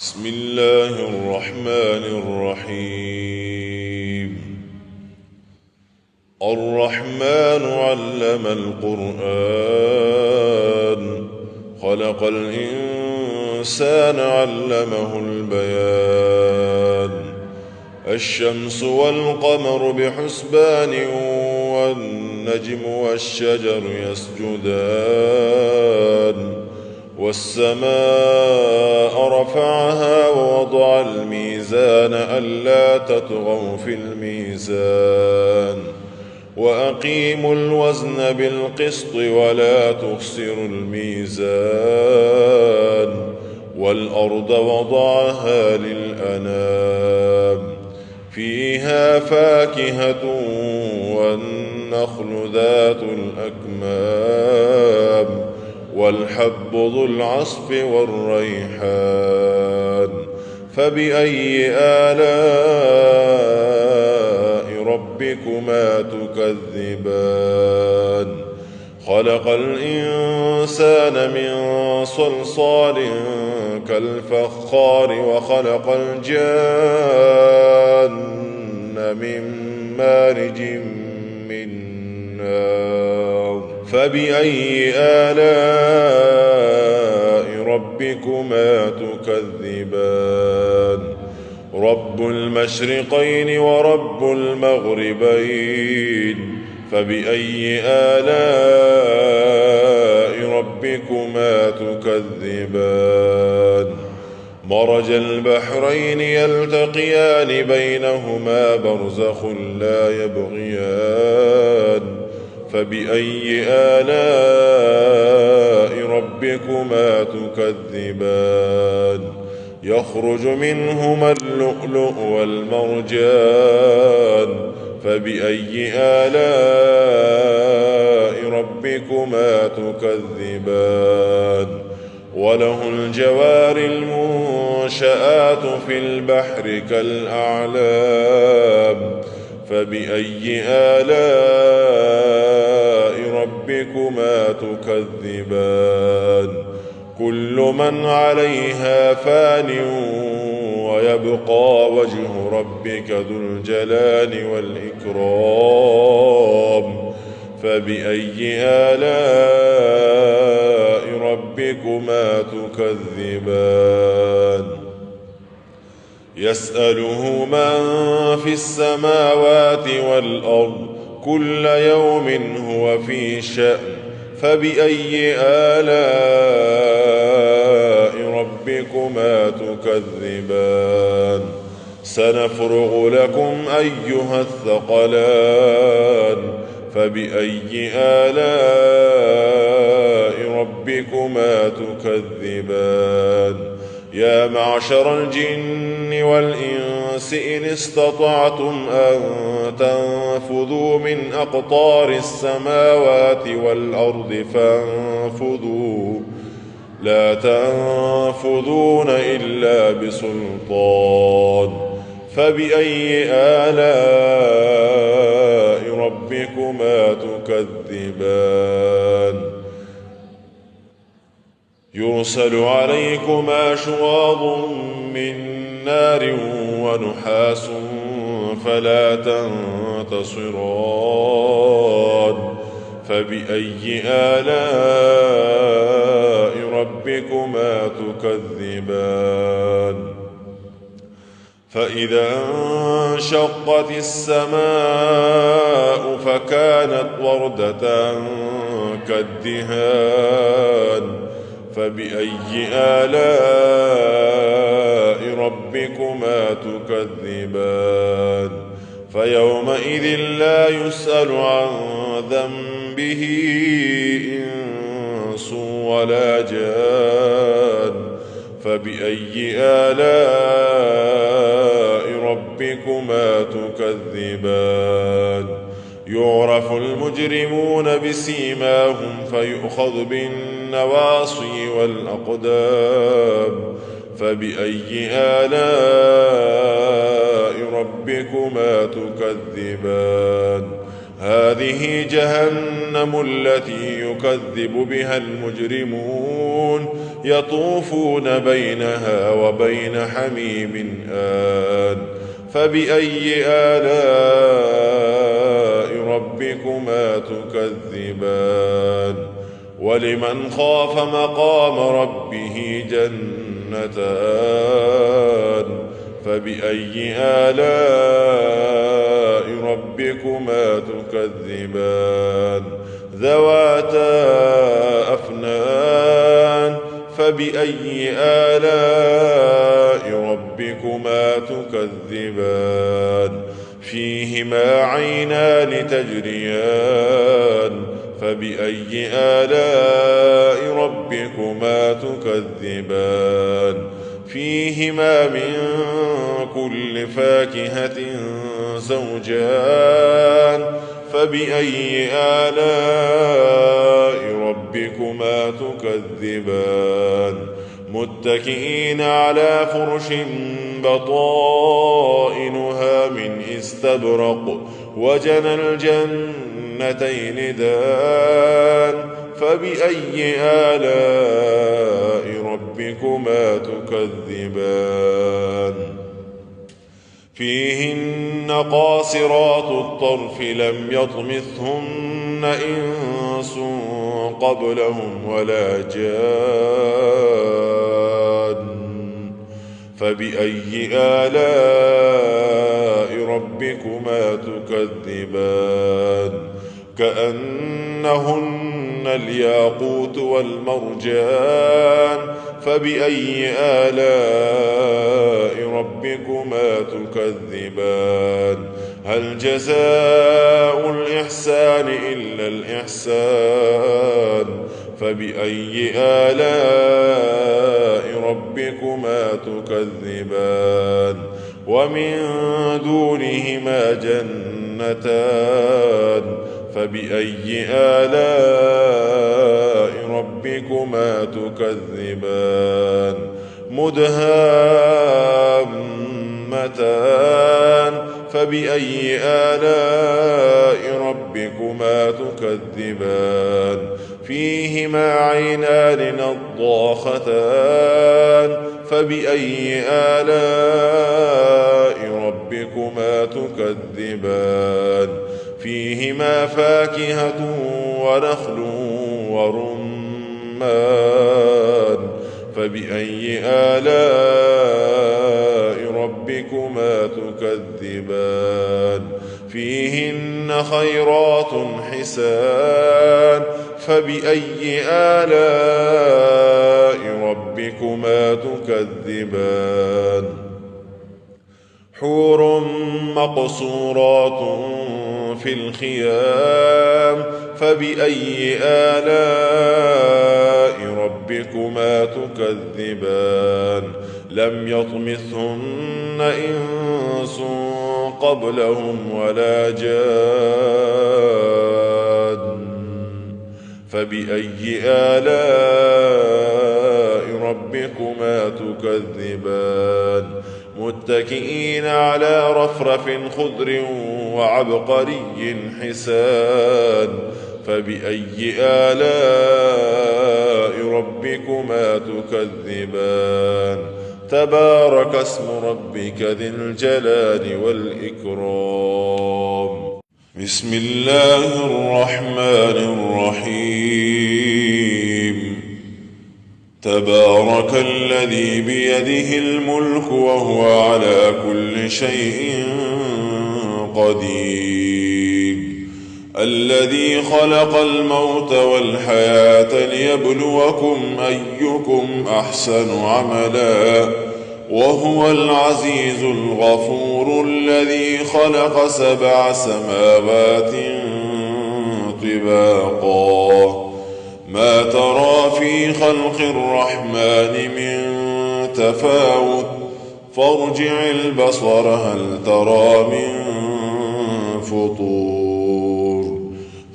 بسم الله الرحمن الرحيم. الرحمن علم القرآن، خلق الإنسان علمه البيان. الشمس والقمر بحسبان، والنجم والشجر يسجدان. والسماء رفعها ووضع الميزان ألا تطغوا في الميزان، وأقيموا الوزن بالقسط ولا تخسروا الميزان. والأرض وضعها للأنام، فيها فاكهة والنخل ذات الأكمام، والحب ذو العصف والريحان. فبأي آلاء ربكما تكذبان؟ خلق الإنسان من صلصال كالفخار، وخلق الجان من مارج من نار. فبأي آلاء ربكما تكذبان؟ رب المشرقين ورب المغربين، فبأي آلاء ربكما تكذبان؟ مرج البحرين يلتقيان، بينهما برزخ لا يبغيان. فبأي آلاء ربكما تكذبان؟ يخرج منهما اللؤلؤ والمرجان. فبأي آلاء ربكما تكذبان؟ وله الجوار المنشآت في البحر كالأعلام. فبأي آلاء ربكما تكذبان؟ كل من عليها فان، ويبقى وجه ربك ذو الجلال والإكرام. فبأي آلاء ربكما تكذبان؟ يسأله من في السماوات والأرض، كل يوم هو في شأن. فبأي آلاء ربكما تكذبان؟ سنفرغ لكم أيها الثقلان. فبأي آلاء ربكما تكذبان؟ يا معشر الجن والإنس إن استطعتم أن تنفذوا من أقطار السماوات والأرض فانفذوا، لا تنفذون إلا بسلطان. فبأي آلاء ربكما تكذبان؟ يرسل عليكما شواظ من نار ونحاس فلا تنتصران. فبأي آلاء ربكما تكذبان؟ فإذا انشقت السماء فكانت وردة كالدهان. فبأي آلاء ربكما تكذبان؟ فيومئذ لا يسأل عن ذنبه إنس ولا جان. فبأي آلاء ربكما تكذبان؟ يعرف المجرمون بسيماهم فيؤخذ بالنواصي والأقدام. فبأي آلاء ربكما تكذبان؟ هذه جهنم التي يكذب بها المجرمون يطوفون بينها وبين حميم آن فبأي آلاء ربكما تكذبان ولمن خاف مقام ربه جنتان فبأي آلاء ربكما تكذبان ذواتا أفنان فبأي آلاء ربكما تكذبان فيهما عينان تجريان فبأي آلاء ربكما تكذبان فيهما من كل فاكهة زوجان فبأي آلاء ربكما تكذبان متكئين على فرش بطائنها من استبرق وجنى الجنتين دان فبأي آلاء ربكما تكذبان فيهن قاصرات الطرف لم يطمثهن إنس قبلهم ولا جان فبأي آلاء ربكما تكذبان كأنهن الياقوت والمرجان فبأي آلاء ربكما تكذبان هل جزاء الإحسان إلا الإحسان فبأي آلاء ربكما تكذبان ومن دونهما جنتان فبأي آلاء ربكما تكذبان مدهامتان فبأي آلاء ربكما تكذبان فيهما عينان نضاختان فبأي آلاء ربكما تكذبان فيهما فاكهة ونخل ورمان فبأي آلاء ربكما تكذبان فيهن خيرات حسان فبأي آلاء ربكما تكذبان حور مقصورات في الخيام فبأي آلاء ربكما تكذبان لم يطمثهن إنس قبلهم ولا جان فبأي آلاء ربكما تكذبان متكئين على رفرف خضر وعبقري حسان فبأي آلاء ربكما تكذبان تبارك اسم ربك ذي الجلال والإكرام بسم الله الرحمن الرحيم تبارك الذي بيده الملك وهو على كل شيء قدير الذي خلق الموت والحياة ليبلوكم أيكم أحسن عملا وهو العزيز الغفور الذي خلق 7 سماوات طباقا ما ترى في خلق الرحمن من تفاوت فارجع البصر هل ترى من فطور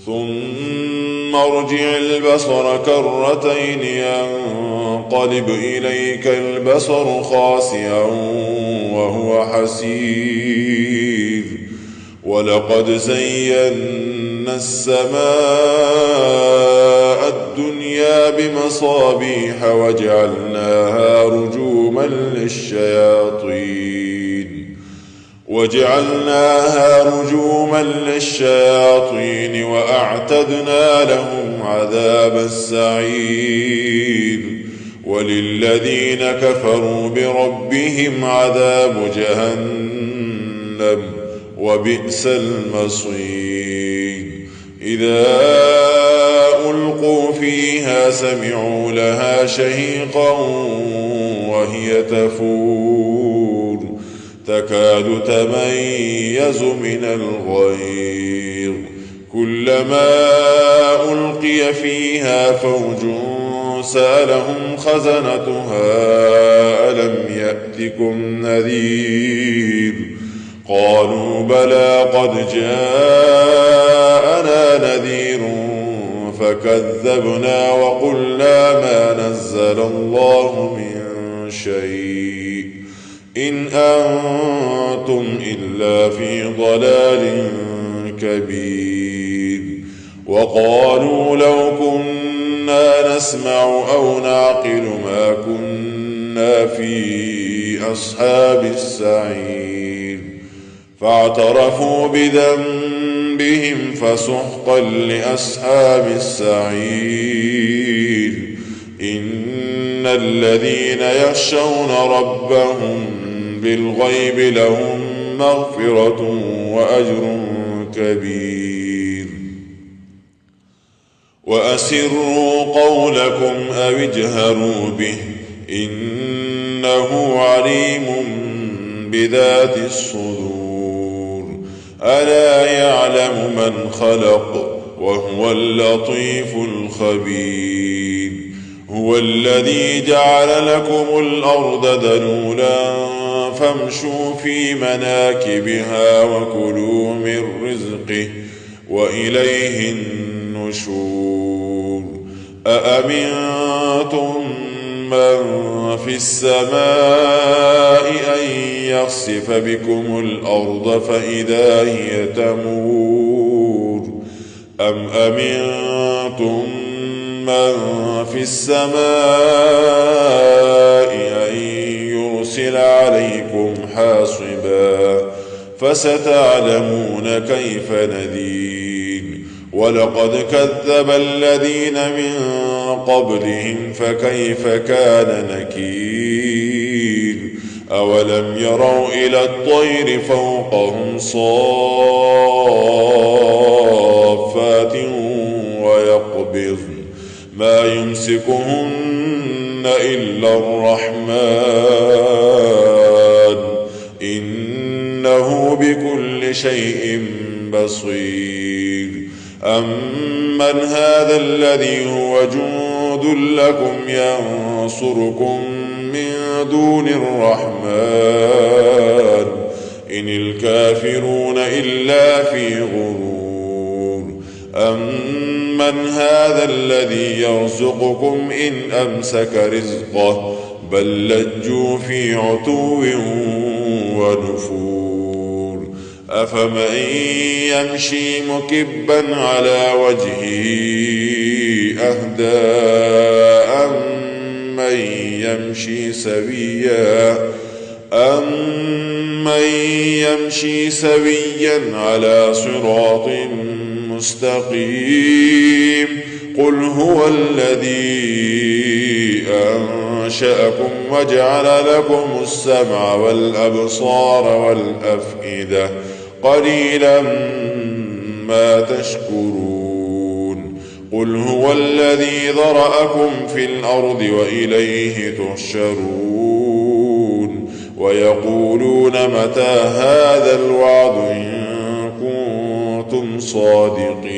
ثم ارجع البصر كرتين ينقلب إليك البصر خاسئا وهو حسير ولقد زينا السماء الدنيا بمصابيح وجعلناها رجوما للشياطين وأعتدنا لهم عذاب السعير وللذين كفروا بربهم عذاب جهنم وبئس المصير إذا ألقوا فيها سمعوا لها شهيقا وهي تفور تكاد تميز من الغيظ كلما ألقي فيها فوج سألهم خزنتها ألم يأتكم نذير قالوا بلى قد جاءنا نذير فكذبنا وقلنا ما نزل الله من شيء إن أنتم إلا في ضلال كبير وقالوا لو كنا نسمع أو نعقل ما كنا في أصحاب السعير فاعترفوا بذنبهم فسحقا لأصحاب السعير إن الذين يخشون ربهم بالغيب لهم مغفرة وأجر كبير وأسروا قولكم أو اجهروا به إنه عليم بذات الصدور ألا يعلم من خلق وهو اللطيف الخبير هو الذي جعل لكم الأرض ذلولا فامشوا في مناكبها وكلوا من رزقه وإليه النشور أأمنتم من في السماء أن يخسف بكم الأرض فإذا هي تمور أم أمنتم من في السماء أن يرسل عليكم حاصبا فستعلمون كيف نذير ولقد كذب الذين من قبلهم فكيف كان نكير أولم يروا إلى الطير فوقهم صافات ويقبضن ما يمسكهن إلا الرحمن إنه بكل شيء بصير أمن هذا الذي هو جند لكم ينصركم من دون الرحمن إن الكافرون إلا في غرور أمن هذا الذي يرزقكم إن أمسك رزقه بل لجوا في عتو ونفور أفمن يمشي مكبا على وجهه أهدى أمن يمشي سويا على صراط مستقيم قل هو الذي أنشأكم وجعل لكم السمع والأبصار والأفئدة قليلا ما تشكرون قل هو الذي ذرأكم في الأرض وإليه تحشرون ويقولون متى هذا الوعد إن كنتم صادقين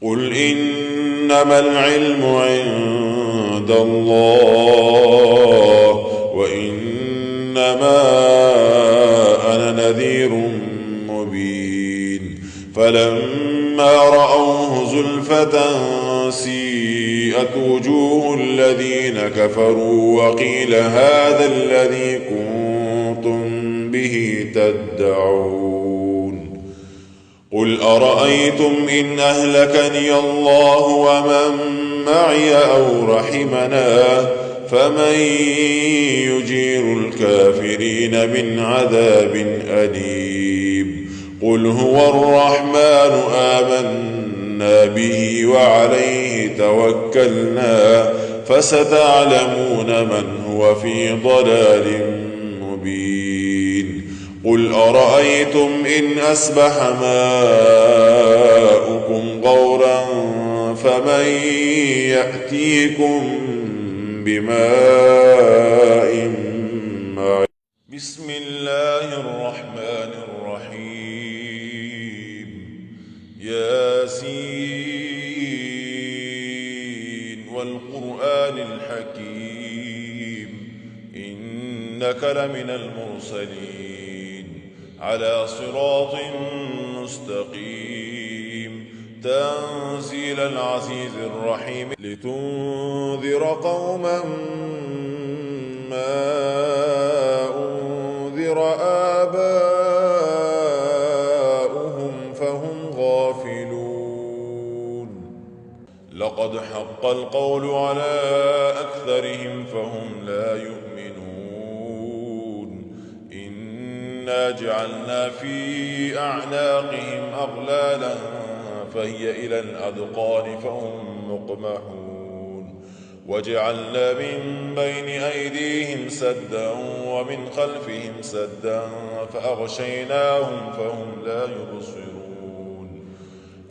قل إنما العلم عند الله وإنما أنا نذير مبين فلما رأوه زلفة سيئت وجوه الذين كفروا وقيل هذا الذي كنتم به تدعون قل أرأيتم إن أهلكني الله ومن معي أو رحمنا فمن يجير الكافرين من عذاب أليم قل هو الرحمن آمنا به وعليه توكلنا فستعلمون من هو في ضلال مبين قل أرأيتم إن أصبح ماؤكم غورا فمن يأتيكم بماء معين بسم الله الرحمن الرحيم ياسين والقرآن الحكيم إنك لمن المرسلين على صراط مستقيم تنزيل العزيز الرحيم لتنذر قوما ما أنذر آباؤهم فهم غافلون لقد حق القول على أكثرهم فهم لا يؤمنون إنا جعلنا في أعناقهم أغلالا فهي إلى الأذقان فهم مقمحون وجعلنا من بين أيديهم سدا ومن خلفهم سدا فأغشيناهم فهم لا يبصرون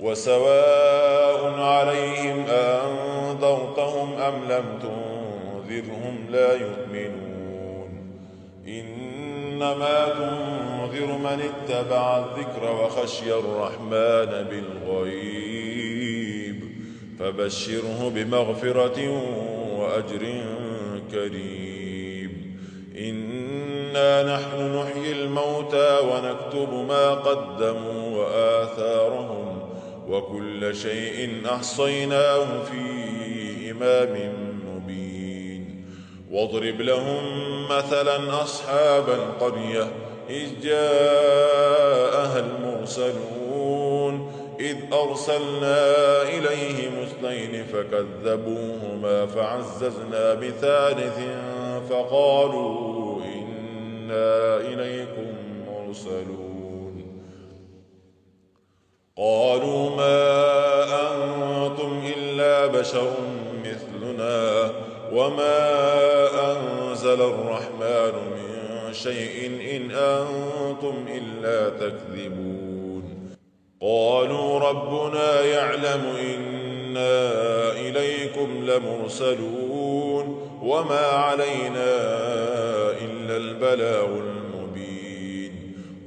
وسواء عليهم أنذرتهم أم لم تنذرهم لا يؤمنون إنما تنذر من اتبع الذكر وخشي الرحمن بالغيب فبشره بمغفرة وأجر كريم إنا نحن نحيي الموتى ونكتب ما قدموا وآثارهم وكل شيء أحصيناه في إمام مبين واضرب لهم مثلا أصحاب القرية إذ جاءها المرسلون إذ أرسلنا إليهم اثنين فكذبوهما فعززنا بثالث فقالوا إنا إليكم مرسلون قالوا ما أنتم إلا بشر مثلنا وما أنزل الرحمن من شيء إن أنتم إلا تكذبون قالوا ربنا يعلم إنا إليكم لمرسلون وما علينا إلا البلاغ المبين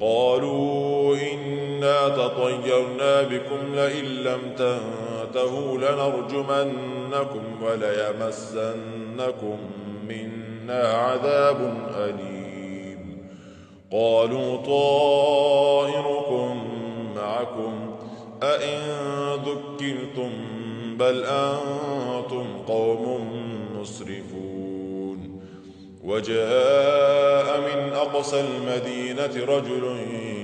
قالوا إنا تطيرنا بكم لئن لم تنتهوا لنرجمنكم وليمسنكم منا عذاب أليم قالوا طائركم معكم أئن ذكرتم بل أنتم قوم مسرفون وجاء من أقصى المدينة رجل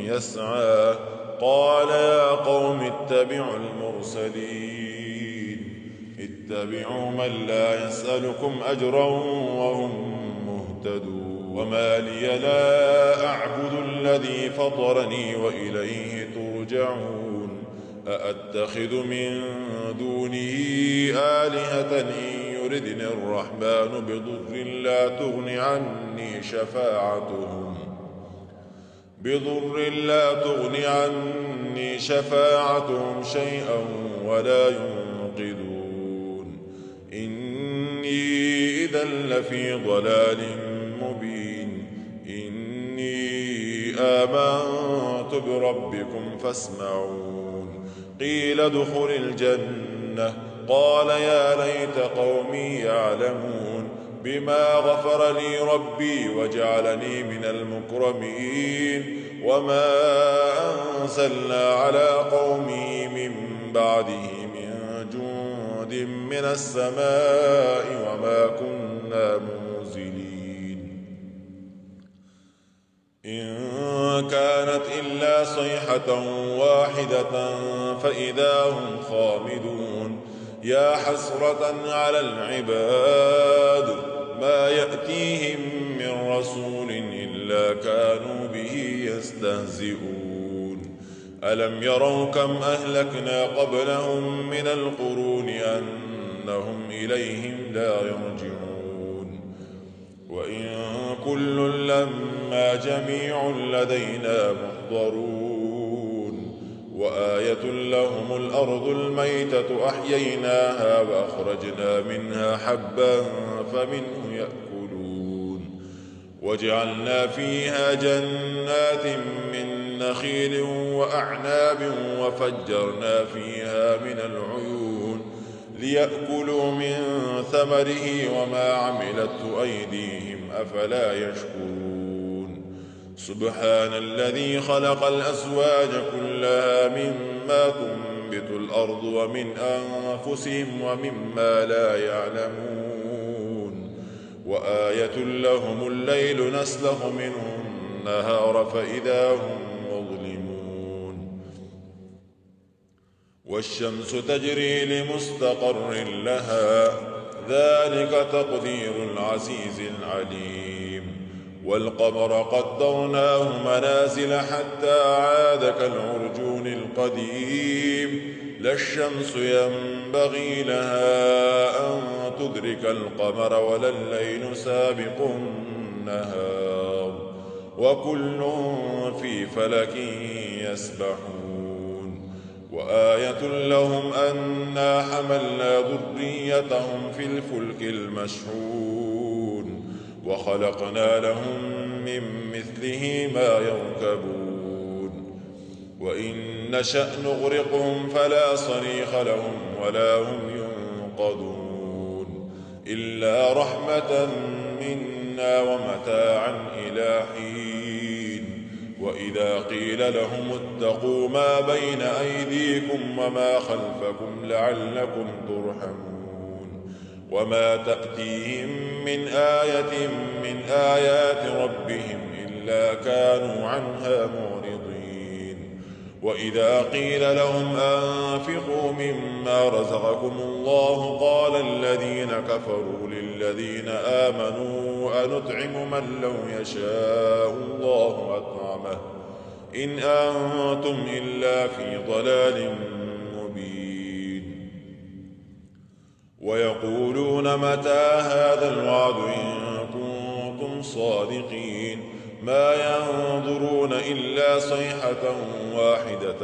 يسعى قال يا قوم اتبعوا المرسلين اتبعوا من لا يسألكم أجرا وهم مهتدون وما لي لا أعبد الذي فطرني وإليه ترجعون أأتخذ من دونه آلهة إن يردني الرحمن بضر لا تغن عني شفاعتهم شيئا ولا ينقذون إني إذا لفي ضلال مبين إني آمنت بربكم فاسمعون قيل ادخل الجنة قال يا ليت قومي يعلمون بما غفر لي ربي وجعلني من المكرمين وما أنزلنا على قومه من بعده من جند من السماء وما كنا منزلين إن كانت إلا صيحة واحدة فإذا هم خامدون يا حسرة على العباد ما يأتيهم من رسول إلا كانوا به يستهزئون ألم يروا كم أهلكنا قبلهم من القرون أنهم إليهم لا يرجعون وإن كل لما جميع لدينا محضرون وآية لهم الأرض الميتة أحييناها وأخرجنا منها حبا فمنه يأكلون وجعلنا فيها جنات من نخيل وأعناب وفجرنا فيها من العيون ليأكلوا من ثمره وما عملته أيديهم أفلا يشكرون سبحان الذي خلق الأزواج كلها مما تنبت الأرض ومن أنفسهم ومما لا يعلمون وآية لهم الليل نسلخ منه النهار فإذا هم مظلمون والشمس تجري لمستقر لها ذلك تقدير العزيز العليم والقمر قدرناه منازل حتى عاد كالعرجون القديم لا الشمس ينبغي لها أن تدرك القمر ولا الليل سابق النهار وكل في فلك يسبحون وآية لهم أنا حملنا ذريتهم في الفلك المشحون وخلقنا لهم من مثله ما يركبون وإن نشأ نغرقهم فلا صريخ لهم ولا هم ينقذون إلا رحمة منا ومتاعا إلى حين وإذا قيل لهم اتقوا ما بين أيديكم وما خلفكم لعلكم ترحمون وما تأتيهم من آية من آيات ربهم إلا كانوا عنها معرضين وإذا قيل لهم أنفقوا مما رزقكم الله قال الذين كفروا للذين آمنوا أنطعم من لو يشاء الله أطعمه إن أنتم إلا في ضلال مبين ويقولون متى هذا الوعد إن كنتم صادقين ما ينظرون إلا صيحة واحدة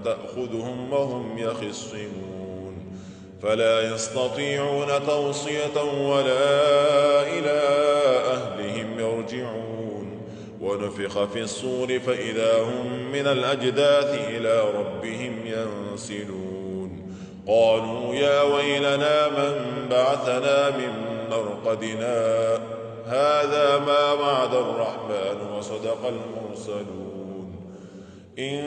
تأخذهم وهم يخصمون فلا يستطيعون توصية ولا إلى أهلهم يرجعون ونفخ في الصور فإذا هم من الأجداث إلى ربهم ينسلون قالوا يا ويلنا من بعثنا من مرقدنا هذا ما وعد الرحمن وصدق المرسلون إن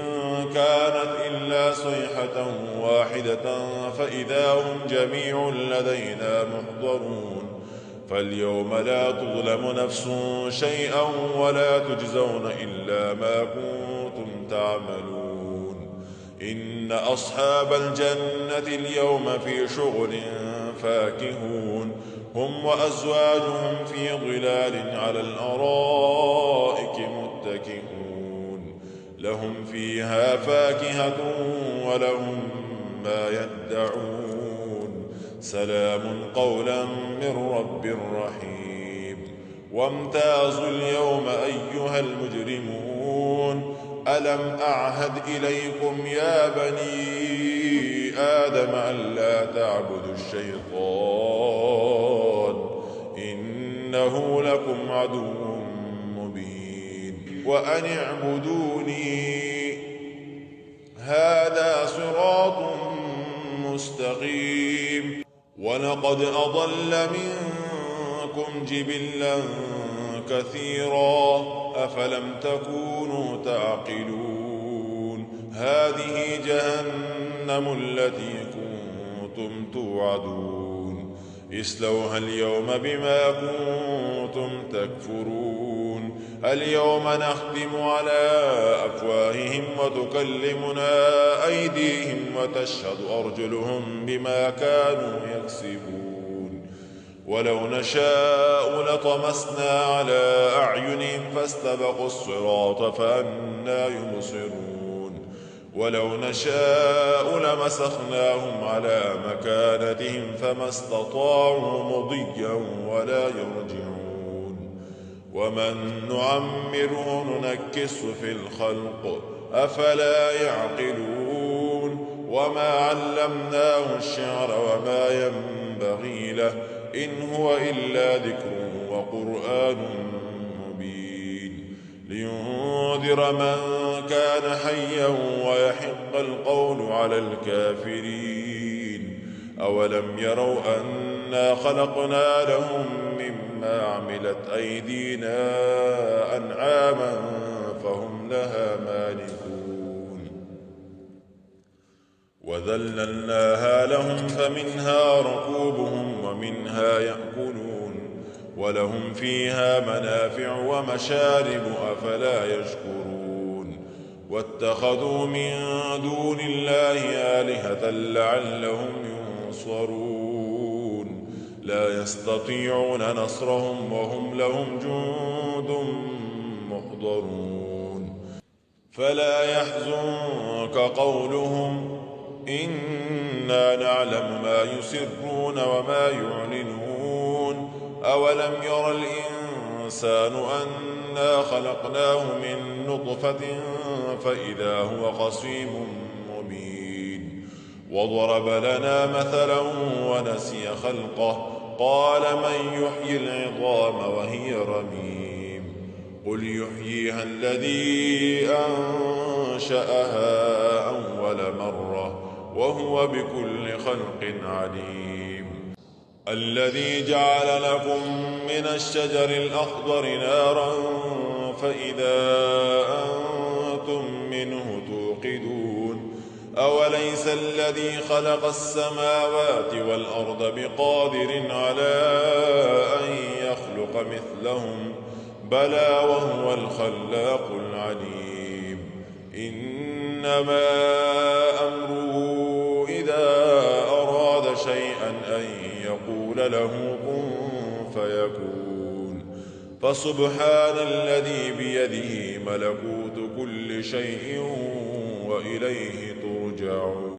كانت إلا صيحة واحدة فإذا هم جميع لدينا محضرون فاليوم لا تظلم نفس شيئا ولا تجزون إلا ما كنتم تعملون إن أصحاب الجنة اليوم في شغل فاكهون هم وأزواجهم في ظلال على الأرائك متكئون لهم فيها فاكهة ولهم ما يدعون سلام قولا من رب رحيم وامتازوا اليوم أيها المجرمون ألم أعهد إليكم يا بني آدم ألا تعبدوا الشيطان إنه لكم عدو مبين وأن اعبدوني هذا صراط مستقيم ولقد أضل منكم جبلا كثيرا أفلم تكونوا تعقلون هذه جهنم التي كنتم توعدون اصلوها اليوم بما كنتم تكفرون اليوم نختم على أفواههم وتكلمنا أيديهم وتشهد أرجلهم بما كانوا يكسبون ولو نشاء لطمسنا على أعينهم فاستبقوا الصراط فأنى يبصرون ولو نشاء لمسخناهم على مكانتهم فما استطاعوا مضيا ولا يرجعون ومن نعمره ننكسه في الخلق أفلا يعقلون وما علمناه الشعر وما ينبغي له إن هو إلا ذكر وقرآن مبين لينذر من كان حيا ويحق القول على الكافرين أولم يروا أنا خلقنا لهم مما عملت أيدينا أنعاما فهم لها مالكون وذللناها لهم فمنها ركوبهم ومنها يأكلون ولهم فيها منافع ومشارب أفلا يشكرون واتخذوا من دون الله آلهة لعلهم ينصرون لا يستطيعون نصرهم وهم لهم جند محضرون فلا يحزنك قولهم إنا نعلم ما يسرون وما يعلنون أولم ير الإنسان أنا خلقناه من نطفة فإذا هو خصيم مبين وضرب لنا مثلا ونسي خلقه قال من يحيي العظام وهي رميم قل يحييها الذي أنشأها أول مرة وهو بكل خلق عليم الذي جعل لكم من الشجر الأخضر نارا فإذا أنتم منه توقدون أوليس الذي خلق السماوات والأرض بقادر على أن يخلق مثلهم بلى وهو الخلاق العليم إنما أمره إذا أراد شيئا أن يقول له كن فيكون فسبحان الذي بيده ملكوت كل شيء وإليه ترجعون